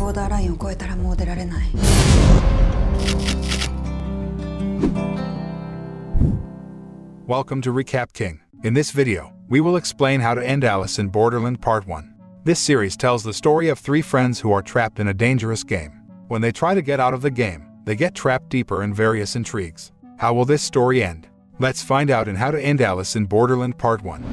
ボーダーラインを越えたらもう出られない。Welcome to Recap King. In this video, we will explain how to end Alice in Borderland Part 1. This series tells the story of three friends who are trapped in a dangerous game. When they try to get out of the game, they get trapped deeper in various intrigues. How will this story end? Let's find out in How to End Alice in Borderland Part 1.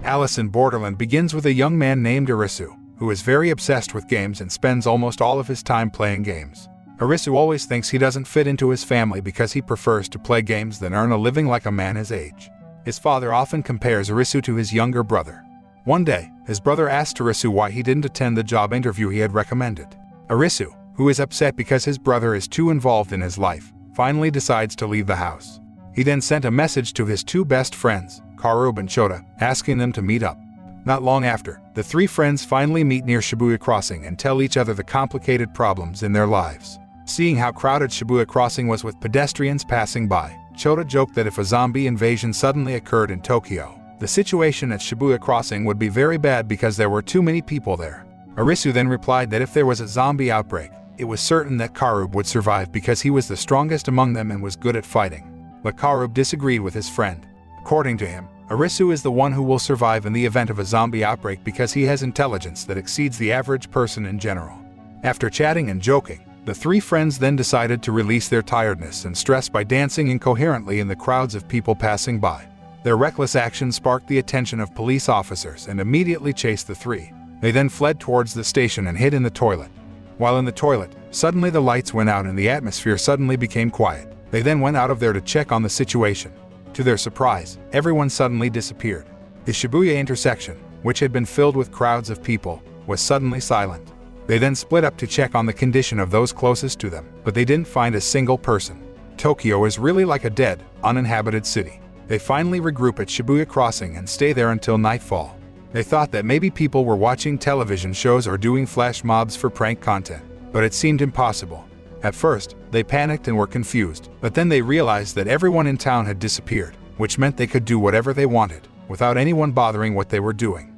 Alice in Borderland begins with a young man named Arisu, who is very obsessed with games and spends almost all of his time playing games. Arisu always thinks he doesn't fit into his family because he prefers to play games than earn a living like a man his age. His father often compares Arisu to his younger brother. One day, his brother asked Arisu why he didn't attend the job interview he had recommended. Arisu, who is upset because his brother is too involved in his life, finally decides to leave the house. He then sent a message to his two best friends, Karube and Chota, asking them to meet up. Not long after, the three friends finally meet near Shibuya Crossing and tell each other the complicated problems in their lives. Seeing how crowded Shibuya Crossing was with pedestrians passing by, Chota joked that if a zombie invasion suddenly occurred in Tokyo, the situation at Shibuya Crossing would be very bad because there were too many people there. Arisu then replied that if there was a zombie outbreak, it was certain that Karube would survive because he was the strongest among them and was good at fighting. But Karube disagreed with his friend. According to him, Arisu is the one who will survive in the event of a zombie outbreak because he has intelligence that exceeds the average person in general. After chatting and joking, the three friends then decided to release their tiredness and stress by dancing incoherently in the crowds of people passing by. Their reckless action sparked the attention of police officers and immediately chased the three. They then fled towards the station and hid in the toilet. While in the toilet, suddenly the lights went out and the atmosphere suddenly became quiet. They then went out of there to check on the situation. To their surprise, everyone suddenly disappeared. The Shibuya intersection, which had been filled with crowds of people, was suddenly silent. They then split up to check on the condition of those closest to them, but they didn't find a single person. Tokyo is really like a dead, uninhabited city. They finally regroup at Shibuya Crossing and stay there until nightfall. They thought that maybe people were watching television shows or doing flash mobs for prank content, but it seemed impossible. At first, they panicked and were confused, but then they realized that everyone in town had disappeared, which meant they could do whatever they wanted, without anyone bothering what they were doing.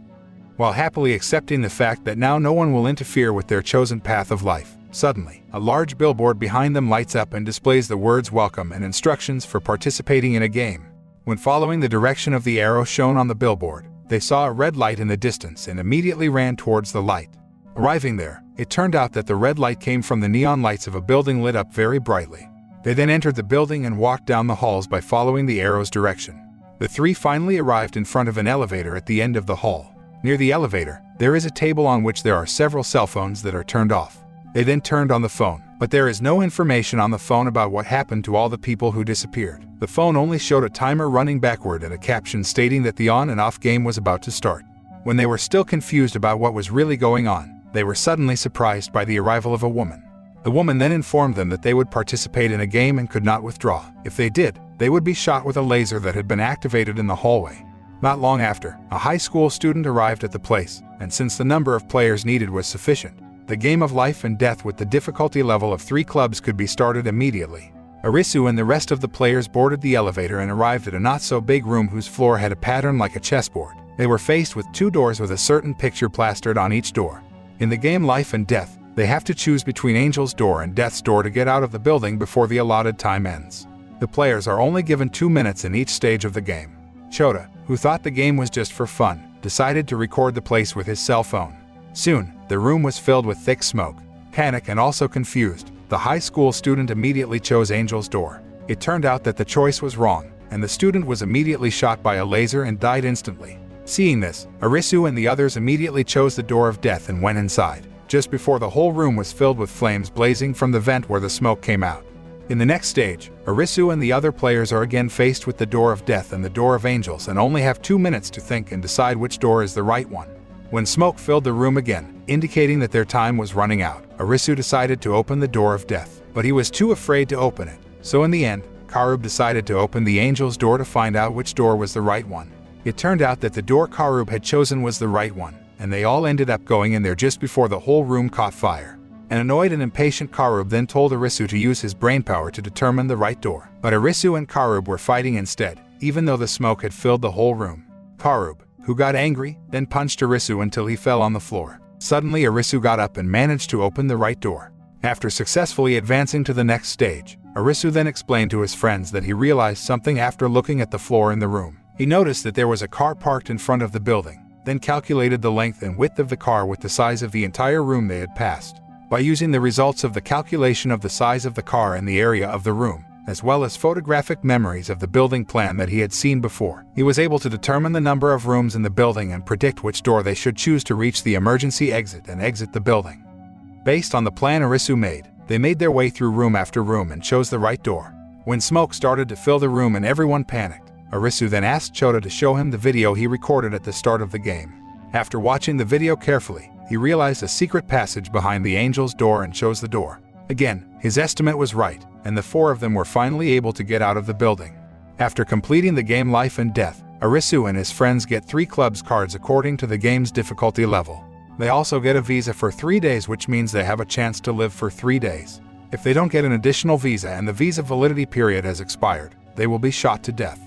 While happily accepting the fact that now no one will interfere with their chosen path of life, suddenly, a large billboard behind them lights up and displays the words "Welcome" and instructions for participating in a game. When following the direction of the arrow shown on the billboard, they saw a red light in the distance and immediately ran towards the light. Arriving there, it turned out that the red light came from the neon lights of a building lit up very brightly. They then entered the building and walked down the halls by following the arrow's direction. The three finally arrived in front of an elevator at the end of the hall. Near the elevator, there is a table on which there are several cell phones that are turned off. They then turned on the phone, but there is no information on the phone about what happened to all the people who disappeared. The phone only showed a timer running backward and a caption stating that the on and off game was about to start. When they were still confused about what was really going on, they were suddenly surprised by the arrival of a woman. The woman then informed them that they would participate in a game and could not withdraw. If they did, they would be shot with a laser that had been activated in the hallway. Not long after, a high school student arrived at the place, and since the number of players needed was sufficient, the game of life and death with the difficulty level of 3 clubs could be started immediately. Arisu and the rest of the players boarded the elevator and arrived at a not-so-big room whose floor had a pattern like a chessboard. They were faced with 2 doors with a certain picture plastered on each door. In the game Life and Death, they have to choose between Angel's Door and Death's Door to get out of the building before the allotted time ends. The players are only given 2 minutes in each stage of the game. Chota, who thought the game was just for fun, decided to record the place with his cell phone. Soon, the room was filled with thick smoke. Panicked and also confused, the high school student immediately chose Angel's Door. It turned out that the choice was wrong, and the student was immediately shot by a laser and died instantly. Seeing this, Arisu and the others immediately chose the Door of Death and went inside, just before the whole room was filled with flames blazing from the vent where the smoke came out. In the next stage, Arisu and the other players are again faced with the Door of Death and the Door of Angels and only have 2 minutes to think and decide which door is the right one. When smoke filled the room again, indicating that their time was running out, Arisu decided to open the Door of Death, but he was too afraid to open it. So in the end, Karube decided to open the Angel's Door to find out which door was the right one. It turned out that the door Karube had chosen was the right one, and they all ended up going in there just before the whole room caught fire. An annoyed and impatient Karube then told Arisu to use his brainpower to determine the right door. But Arisu and Karube were fighting instead, even though the smoke had filled the whole room. Karube, who got angry, then punched Arisu until he fell on the floor. Suddenly Arisu got up and managed to open the right door. After successfully advancing to the next stage, Arisu then explained to his friends that he realized something after looking at the floor in the room. He noticed that there was a car parked in front of the building, then calculated the length and width of the car with the size of the entire room they had passed. By using the results of the calculation of the size of the car and the area of the room, as well as photographic memories of the building plan that he had seen before, he was able to determine the number of rooms in the building and predict which door they should choose to reach the emergency exit and exit the building. Based on the plan Arisu made, they made their way through room after room and chose the right door. When smoke started to fill the room and everyone panicked, Arisu then asked Chota to show him the video he recorded at the start of the game. After watching the video carefully, he realized a secret passage behind the angel's door and chose the door. Again, his estimate was right, and the four of them were finally able to get out of the building. After completing the game Life and Death, Arisu and his friends get 3 clubs cards according to the game's difficulty level. They also get a visa for 3 days, which means they have a chance to live for 3 days. If they don't get an additional visa and the visa validity period has expired, they will be shot to death.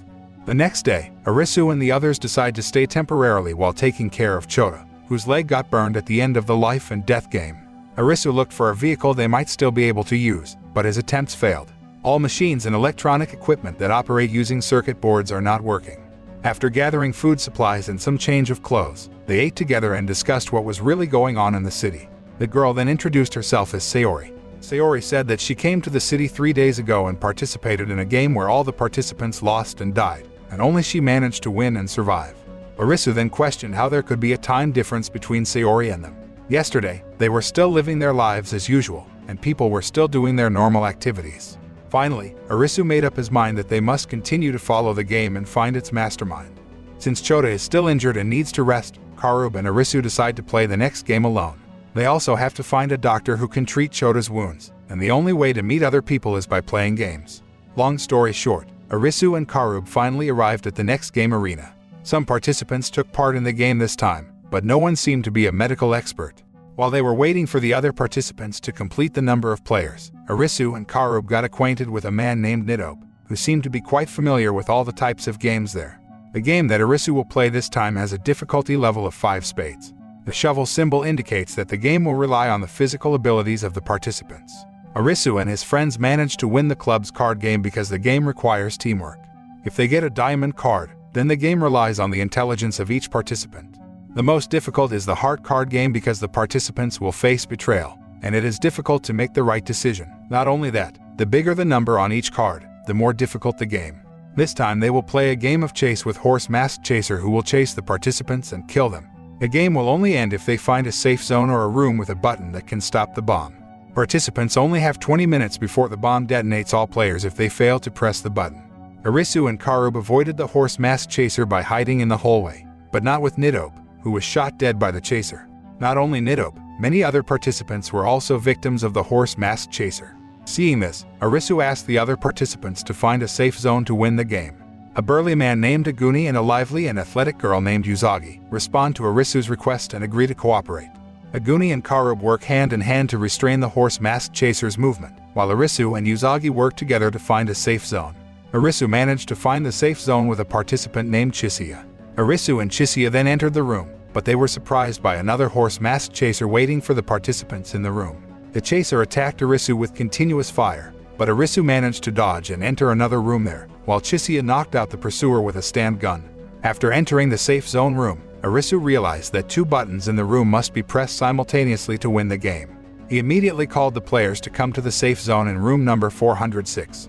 The next day, Arisu and the others decide to stay temporarily while taking care of Chota, whose leg got burned at the end of the Life and Death game. Arisu looked for a vehicle they might still be able to use, but his attempts failed. All machines and electronic equipment that operate using circuit boards are not working. After gathering food supplies and some change of clothes, they ate together and discussed what was really going on in the city. The girl then introduced herself as Sayori. Sayori said that she came to the city 3 days ago and participated in a game where all the participants lost and died, and only she managed to win and survive. Arisu then questioned how there could be a time difference between Sayori and them. Yesterday, they were still living their lives as usual, and people were still doing their normal activities. Finally, Arisu made up his mind that they must continue to follow the game and find its mastermind. Since Chota is still injured and needs to rest, Karube and Arisu decide to play the next game alone. They also have to find a doctor who can treat Chota's wounds, and the only way to meet other people is by playing games. Long story short, Arisu and Karube finally arrived at the next game arena. Some participants took part in the game this time, but no one seemed to be a medical expert. While they were waiting for the other participants to complete the number of players, Arisu and Karube got acquainted with a man named Nidobe, who seemed to be quite familiar with all the types of games there. The game that Arisu will play this time has a difficulty level of 5 spades. The shovel symbol indicates that the game will rely on the physical abilities of the participants. Arisu and his friends managed to win the club's card game because the game requires teamwork. If they get a diamond card, then the game relies on the intelligence of each participant. The most difficult is the heart card game because the participants will face betrayal, and it is difficult to make the right decision. Not only that, the bigger the number on each card, the more difficult the game. This time they will play a game of chase with Horse Masked Chaser, who will chase the participants and kill them. The game will only end if they find a safe zone or a room with a button that can stop the bomb. Participants only have 20 minutes before the bomb detonates all players if they fail to press the button. Arisu and Karube avoided the Horse Masked Chaser by hiding in the hallway, but not with Nidobe, who was shot dead by the chaser. Not only Nidobe, many other participants were also victims of the Horse Masked Chaser. Seeing this, Arisu asked the other participants to find a safe zone to win the game. A burly man named Aguni and a lively and athletic girl named Usagi respond to Arisu's request and agree to cooperate. Aguni and Karube work hand in hand to restrain the Horse Masked Chaser's movement, while Arisu and Usagi work together to find a safe zone. Arisu managed to find the safe zone with a participant named Chisiya. Arisu and Chisiya then entered the room, but they were surprised by another Horse Masked Chaser waiting for the participants in the room. The chaser attacked Arisu with continuous fire, but Arisu managed to dodge and enter another room there, while Chisiya knocked out the pursuer with a stand gun. After entering the safe zone room, Arisu realized that 2 buttons in the room must be pressed simultaneously to win the game. He immediately called the players to come to the safe zone in room number 406.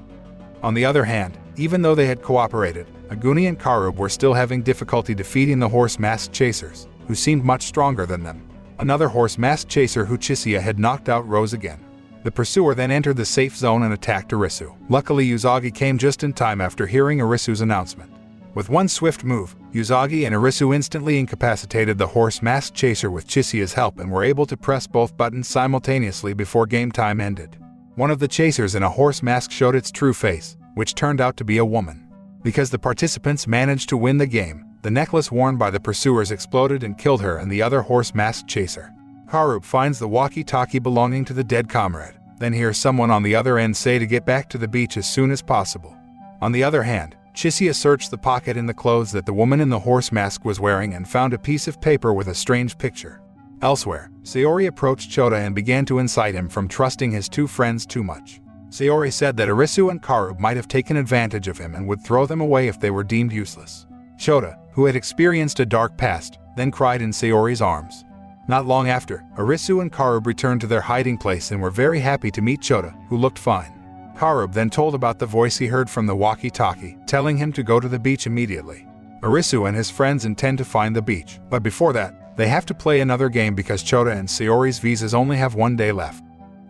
On the other hand, even though they had cooperated, Aguni and Karube were still having difficulty defeating the Horse Masked Chasers, who seemed much stronger than them. Another Horse Masked Chaser who Chisiya had knocked out rose again. The pursuer then entered the safe zone and attacked Arisu. Luckily, Usagi came just in time after hearing Arisu's announcement. With one swift move, Usagi and Arisu instantly incapacitated the Horse Masked Chaser with Chisiya's help and were able to press both buttons simultaneously before game time ended. One of the chasers in a horse mask showed its true face, which turned out to be a woman. Because the participants managed to win the game, the necklace worn by the pursuers exploded and killed her and the other Horse Masked Chaser. Karube finds the walkie-talkie belonging to the dead comrade, then hears someone on the other end say to get back to the beach as soon as possible. On the other hand, Chisiya searched the pocket in the clothes that the woman in the horse mask was wearing and found a piece of paper with a strange picture. Elsewhere, Sayori approached Chota and began to incite him from trusting his two friends too much. Sayori said that Arisu and Karube might have taken advantage of him and would throw them away if they were deemed useless. Chota, who had experienced a dark past, then cried in Sayori's arms. Not long after, Arisu and Karube returned to their hiding place and were very happy to meet Chota, who looked fine. Karube then told about the voice he heard from the walkie-talkie, telling him to go to the beach immediately. Arisu and his friends intend to find the beach, but before that, they have to play another game because Chota and Sayori's visas only have 1 day left.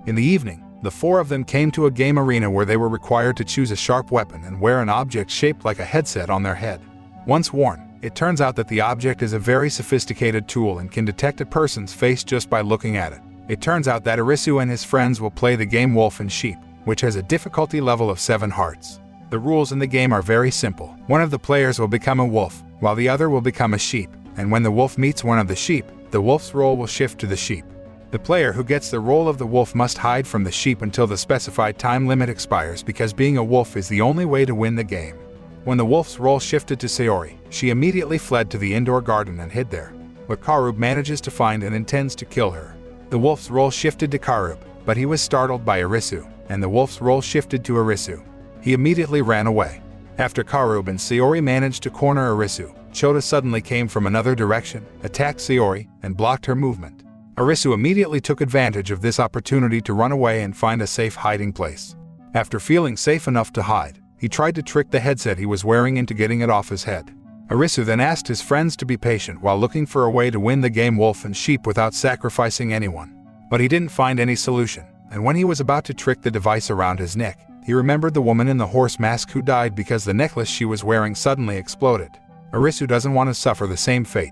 In the evening, the four of them came to a game arena where they were required to choose a sharp weapon and wear an object shaped like a headset on their head. Once worn, it turns out that the object is a very sophisticated tool and can detect a person's face just by looking at it. It turns out that Arisu and his friends will play the game Wolf and Sheep, which has a difficulty level of 7 hearts. The rules in the game are very simple. One of the players will become a wolf, while the other will become a sheep, and when the wolf meets one of the sheep, the wolf's role will shift to the sheep. The player who gets the role of the wolf must hide from the sheep until the specified time limit expires because being a wolf is the only way to win the game. When the wolf's role shifted to Sayori, she immediately fled to the indoor garden and hid there. But Karube manages to find and intends to kill her. The wolf's role shifted to Karube, but he was startled by Arisu, and the wolf's role shifted to Arisu. He immediately ran away. After Karube and Sayori managed to corner Arisu, Chota suddenly came from another direction, attacked Sayori, and blocked her movement. Arisu immediately took advantage of this opportunity to run away and find a safe hiding place. After feeling safe enough to hide, he tried to trick the headset he was wearing into getting it off his head. Arisu then asked his friends to be patient while looking for a way to win the game Wolf and Sheep without sacrificing anyone. But he didn't find any solution, and when he was about to trick the device around his neck, he remembered the woman in the horse mask who died because the necklace she was wearing suddenly exploded. Arisu doesn't want to suffer the same fate.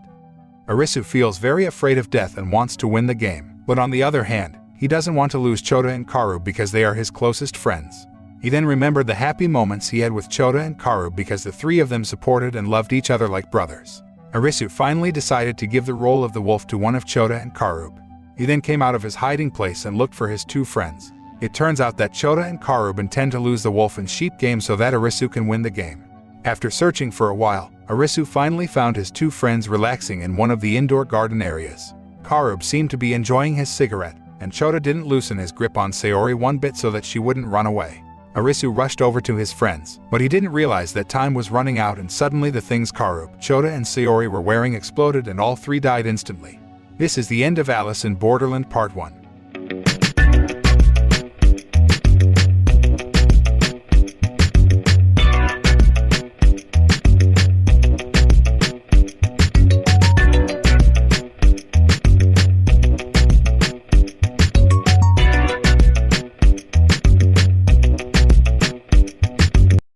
Arisu feels very afraid of death and wants to win the game, but on the other hand, he doesn't want to lose Chota and Karube because they are his closest friends. He then remembered the happy moments he had with Chota and Karube because the three of them supported and loved each other like brothers. Arisu finally decided to give the role of the wolf to one of Chota and Karube. He then came out of his hiding place and looked for his two friends. It turns out that Chota and Karube intend to lose the wolf and sheep game so that Arisu can win the game. After searching for a while, Arisu finally found his two friends relaxing in one of the indoor garden areas. Karube seemed to be enjoying his cigarette, and Chota didn't loosen his grip on Sayori one bit so that she wouldn't run away. Arisu rushed over to his friends, but he didn't realize that time was running out and suddenly the things Karube, Chota and Sayori were wearing exploded and all three died instantly. This is the end of Alice in Borderland Part 1.